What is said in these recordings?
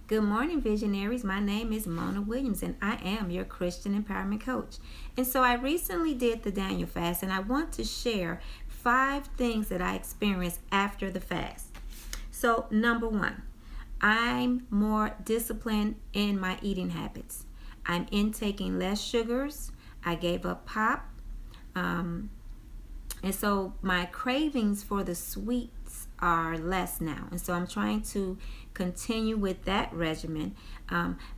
Good morning, visionaries. My name is Mona Williams, and I am your Christian empowerment coach. And so I recently did the Daniel fast, and I want to share 5 things that I experienced after the fast. So, number one, I'm more disciplined in my eating habits. I'm intaking less sugars. I gave up pop. Um, and so my cravings for the sweets are less now. And so I'm trying to continue with that regimen.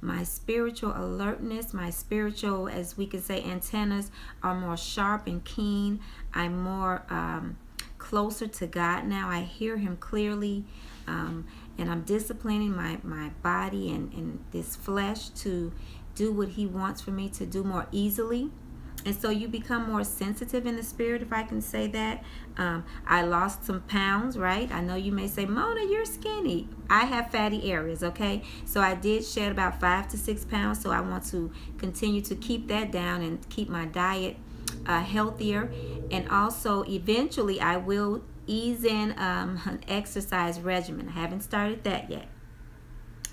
My spiritual alertness, my spiritual, as we could say, antennas are more sharp and keen. I'm more closer to God now. I hear Him clearly. And I'm disciplining my body and this flesh to do what He wants for me to do more easily. And so you become more sensitive in the spirit, if I can say that. I lost some pounds, right? I know you may say, Mona, you're skinny. I have fatty areas, okay? So I did shed about 5 to 6 pounds. So I want to continue to keep that down and keep my diet healthier. And also, eventually, I will ease in an exercise regimen. I haven't started that yet.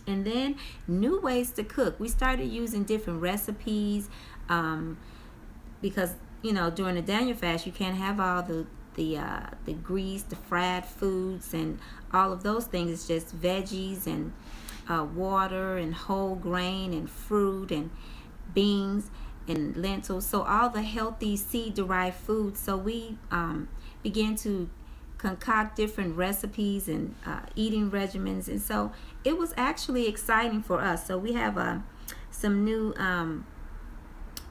And then new ways to cook. We started using different recipes. Because during the Daniel fast you can't have all the grease, the fried foods, and all of those things. It's just veggies and water and whole grain and fruit and beans and lentils. So all the healthy seed-derived foods. So we began to concoct different recipes and eating regimens, and so it was actually exciting for us. So we have some new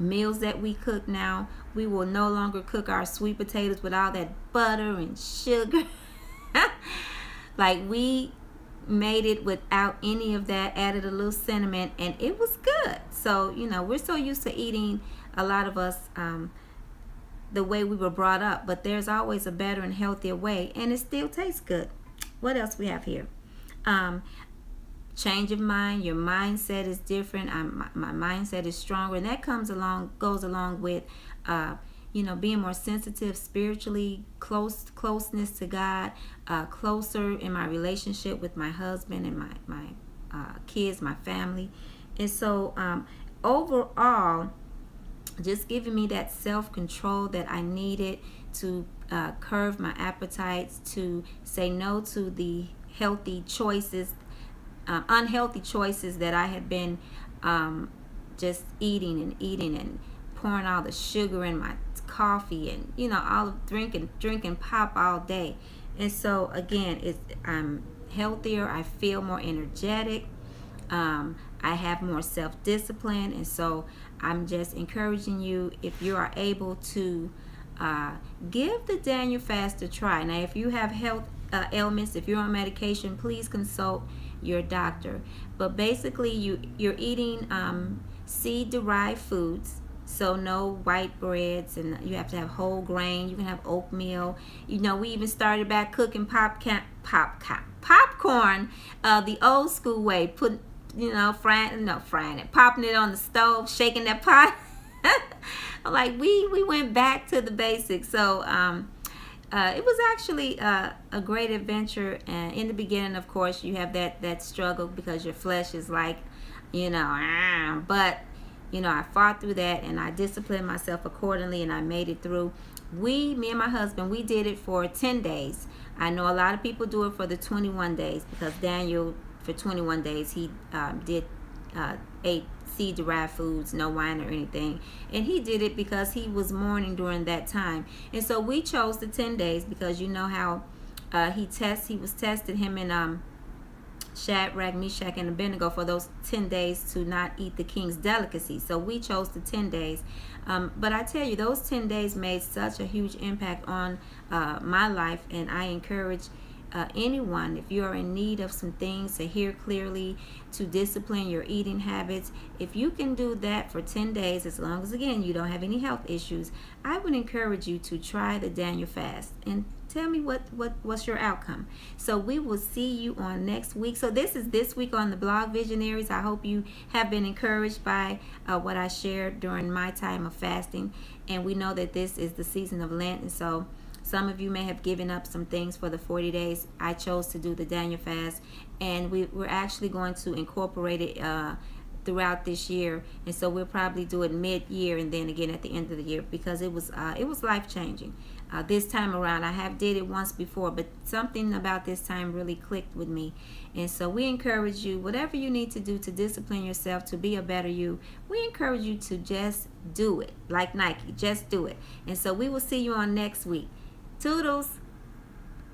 meals that we cook now. We will no longer cook our sweet potatoes with all that butter and sugar. Like, we made it without any of that, added a little cinnamon, and it was good. So we're so used to eating, a lot of us, the way we were brought up, but there's always a better and healthier way, and it still tastes good. What else we have here? Change of mind. Your mindset is different. My mindset is stronger, and that goes along with being more sensitive spiritually, closeness to God, closer in my relationship with my husband and my kids, my family. And so overall, just giving me that self-control that I needed to curb my appetites, to say no to the unhealthy choices that I had been just eating and pouring all the sugar in my coffee, and all of drinking pop all day. And so again, I'm healthier. I feel more energetic. I have more self-discipline, and so I'm just encouraging you, if you are able to give the Daniel fast a try. Now, if you have health ailments, if you're on medication, please consult your doctor. But basically, you're eating seed-derived foods, so no white breads, and you have to have whole grain. You can have oatmeal. We even started back cooking popcorn the old school way, frying it, popping it on the stove, shaking that pot. Like, we went back to the basics. So it was actually a great adventure. And in the beginning, of course, you have that struggle because your flesh is like, but I fought through that, and I disciplined myself accordingly, and I made it through. Me and my husband, we did it for 10 days. I know a lot of people do it for the 21 days, because Daniel, for 21 days, he ate seed-derived foods, no wine or anything. And he did it because he was mourning during that time. And so we chose the 10 days because you know how he was tested, him and Shadrach, Meshach, and Abednego, for those 10 days to not eat the king's delicacy. So we chose the 10 days. But I tell you, those 10 days made such a huge impact on my life, and I encourage anyone, if you are in need of some things to hear clearly, to discipline your eating habits, if you can do that for 10 days, as long as, again, you don't have any health issues, I would encourage you to try the Daniel fast and tell me what's your outcome. So we will see you on next week. So this is this week on the blog, Visionaries. I hope you have been encouraged by what I shared during my time of fasting. And we know that this is the season of Lent, and so Some of you may have given up some things for the 40 days. I chose to do the Daniel fast, and we're actually going to incorporate it throughout this year, and so we'll probably do it mid-year and then again at the end of the year, because it was life-changing. This time around, I have did it once before, but something about this time really clicked with me. And so we encourage you, whatever you need to do to discipline yourself to be a better you, we encourage you to just do it. Like Nike, just do it. And so we will see you on next week. Toodles.